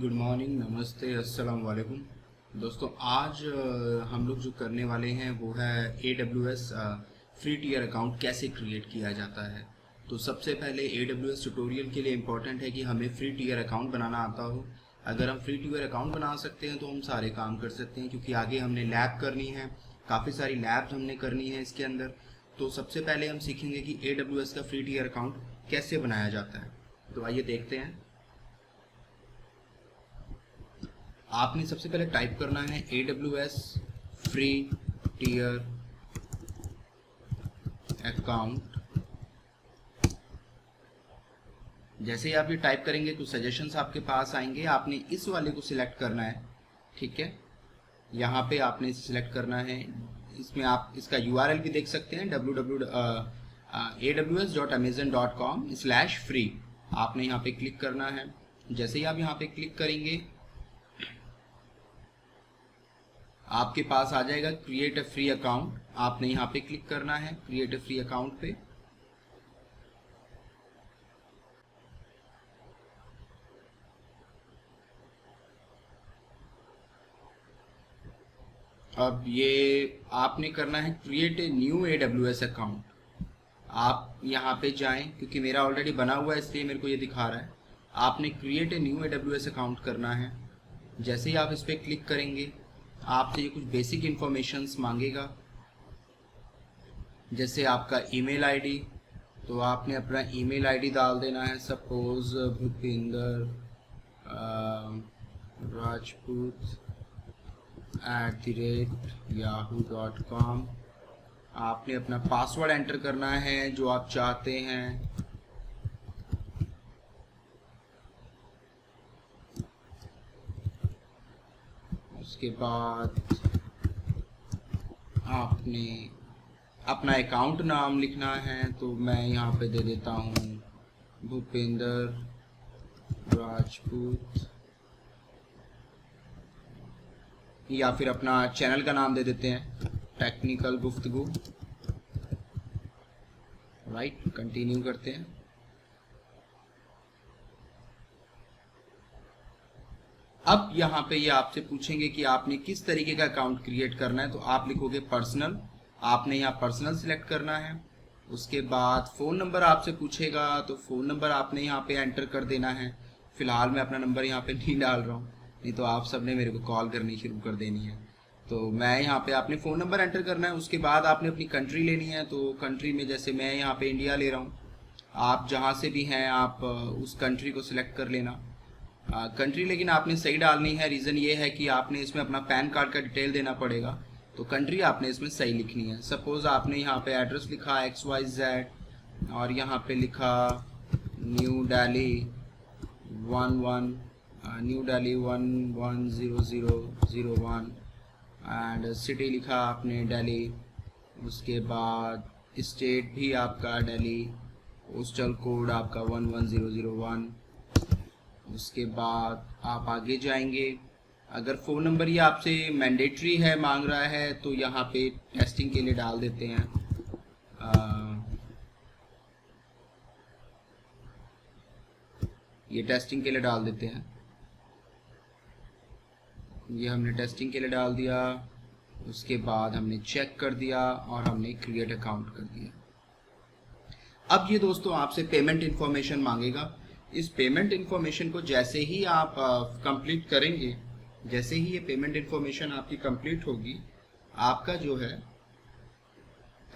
Good morning, नमस्ते, अस्सलाम वालेकुम। दोस्तों आज हम लोग जो करने वाले हैं वो है AWS फ्री टियर अकाउंट कैसे क्रिएट किया जाता है। तो सबसे पहले AWS ट्यूटोरियल के लिए इम्पॉर्टेंट है कि हमें फ्री टियर अकाउंट बनाना आता हो। अगर हम फ्री टियर अकाउंट बना सकते हैं तो हम सारे काम कर सकते हैं, क्योंकि आगे हमने लैब करनी है, काफ़ी सारी लैब्स हमने करनी है इसके अंदर। तो सबसे पहले हम सीखेंगे कि AWS का फ्री टियर अकाउंट कैसे बनाया जाता है। तो आइए देखते हैं। आपने सबसे पहले टाइप करना है AWS फ्री टियर अकाउंट। जैसे ही आप ये टाइप करेंगे तो सजेशंस आपके पास आएंगे। आपने इस वाले को सिलेक्ट करना है, ठीक है। यहाँ पे आपने इसे सिलेक्ट करना है। इसमें आप इसका URL भी देख सकते हैं www.aws.amazon.com/free। आपने यहाँ पे क्लिक करना है। जैसे ही आप यहाँ पे क्लिक करेंगे आपके पास आ जाएगा क्रिएट अ फ्री अकाउंट। आपने यहाँ पे क्लिक करना है क्रिएट अ फ्री अकाउंट पे। अब ये आपने करना है create a new AWS account. आप यहाँ पे जाएं, क्योंकि मेरा ऑलरेडी बना हुआ है इसलिए मेरे को ये दिखा रहा है। आपने create a new AWS account करना है। जैसे ही आप इस पर क्लिक करेंगे आपसे ये कुछ बेसिक इन्फॉर्मेशंस मांगेगा, जैसे आपका ईमेल आईडी। तो आपने अपना ईमेल आईडी डाल देना है। Suppose Bhupinder rajput@yahoo.com। आपने अपना पासवर्ड एंटर करना है जो आप चाहते हैं। उसके बाद आपने अपना अकाउंट नाम लिखना है। तो मैं यहाँ पे दे देता हूँ भूपिंदर राजपूत, या फिर अपना चैनल का नाम दे देते हैं टेक्निकल गुफ्तगू। राइट, कंटिन्यू करते हैं। अब यहाँ पे ये आपसे पूछेंगे कि आपने किस तरीके का अकाउंट क्रिएट करना है। तो आप लिखोगे पर्सनल। आपने यहाँ पर्सनल सिलेक्ट करना है। उसके बाद फ़ोन नंबर आपसे पूछेगा, तो फ़ोन नंबर आपने यहाँ पे एंटर कर देना है। फ़िलहाल मैं अपना नंबर यहाँ पे नहीं डाल रहा हूँ, नहीं तो आप सब ने मेरे को कॉल करनी शुरू कर देनी है। तो मैं यहाँ पे आपने फ़ोन नंबर एंटर करना है। उसके बाद आपने अपनी कंट्री लेनी है। तो कंट्री में जैसे मैं यहाँ पे इंडिया ले रहा हूँ, आप जहाँ से भी हैं आप उस कंट्री को सिलेक्ट कर लेना। कंट्री लेकिन आपने सही डालनी है। रीज़न ये है कि आपने इसमें अपना पैन कार्ड का डिटेल देना पड़ेगा, तो कंट्री आपने इसमें सही लिखनी है। सपोज़ आपने यहाँ पे एड्रेस लिखा XYZ और यहाँ पे लिखा न्यू दिल्ली 110001 एंड सिटी लिखा आपने दिल्ली। उसके बाद स्टेट भी आपका दिल्ली, पोस्टल कोड आपका 11001। उसके बाद आप आगे जाएंगे। अगर फ़ोन नंबर ये आपसे मैंडेटरी है, मांग रहा है, तो यहाँ पे टेस्टिंग के लिए डाल देते हैं। ये टेस्टिंग के लिए डाल देते हैं। ये हमने टेस्टिंग के लिए डाल दिया। उसके बाद हमने चेक कर दिया और हमने क्रिएट अकाउंट कर दिया। अब ये दोस्तों आपसे पेमेंट इन्फॉर्मेशन मांगेगा। इस पेमेंट इन्फॉर्मेशन को जैसे ही आप कंप्लीट करेंगे, जैसे ही ये पेमेंट इन्फॉर्मेशन आपकी कंप्लीट होगी, आपका जो है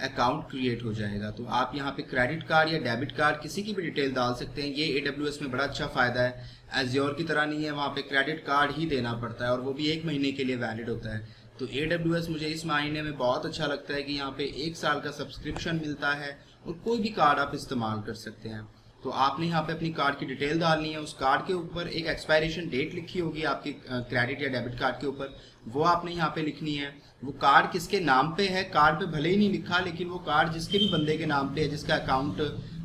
अकाउंट क्रिएट हो जाएगा। तो आप यहाँ पे क्रेडिट कार्ड या डेबिट कार्ड किसी की भी डिटेल डाल सकते हैं। ये AWS में बड़ा अच्छा फ़ायदा है। एज़्योर की तरह नहीं है, वहाँ पे क्रेडिट कार्ड ही देना पड़ता है और वो भी 1 महीने के लिए वैलिड होता है। तो AWS मुझे इस महीने में बहुत अच्छा लगता है कि यहाँ पे 1 साल का सब्सक्रिप्शन मिलता है और कोई भी कार्ड आप इस्तेमाल कर सकते हैं। तो आपने यहाँ पे अपनी कार्ड की डिटेल डालनी है। उस कार्ड के ऊपर एक एक्सपायरेशन डेट लिखी होगी आपके क्रेडिट या डेबिट कार्ड के ऊपर, वो आपने यहाँ पे लिखनी है। वो कार्ड किसके नाम पे है, कार्ड पे भले ही नहीं लिखा, लेकिन वो कार्ड जिसके भी बंदे के नाम पे है, जिसका अकाउंट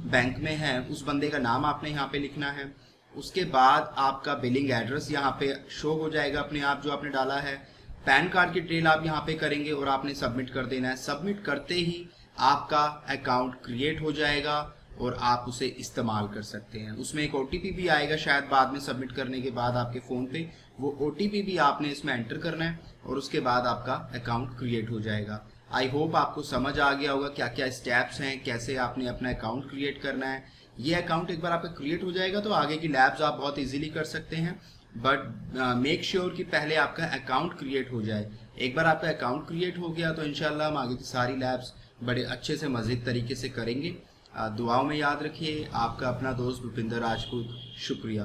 बैंक में है, उस बंदे का नाम आपने यहाँ पे लिखना है। उसके बाद आपका बिलिंग एड्रेस यहाँ पे शो हो जाएगा अपने आप, जो आपने डाला है। पैन कार्ड की डिटेल आप यहाँ पे करेंगे और आपने सबमिट कर देना है। सबमिट करते ही आपका अकाउंट क्रिएट हो जाएगा और आप उसे इस्तेमाल कर सकते हैं। उसमें एक OTP भी आएगा शायद बाद में सबमिट करने के बाद आपके फ़ोन पे, वो OTP भी आपने इसमें एंटर करना है और उसके बाद आपका अकाउंट क्रिएट हो जाएगा। आई होप आपको समझ आ गया होगा क्या क्या स्टेप्स हैं, कैसे आपने अपना अकाउंट क्रिएट करना है। ये अकाउंट एक बार आपका क्रिएट हो जाएगा तो आगे की लैब्स आप बहुत इजीली कर सकते हैं, बट मेक श्योर कि पहले आपका अकाउंट क्रिएट हो जाए। एक बार आपका अकाउंट क्रिएट हो गया तो इंशाल्लाह हम आगे की सारी लैब्स बड़े अच्छे से मज़ीद तरीके से करेंगे। दुआओं में याद रखिए। आपका अपना दोस्त भूपिंदर राजपूत। शुक्रिया।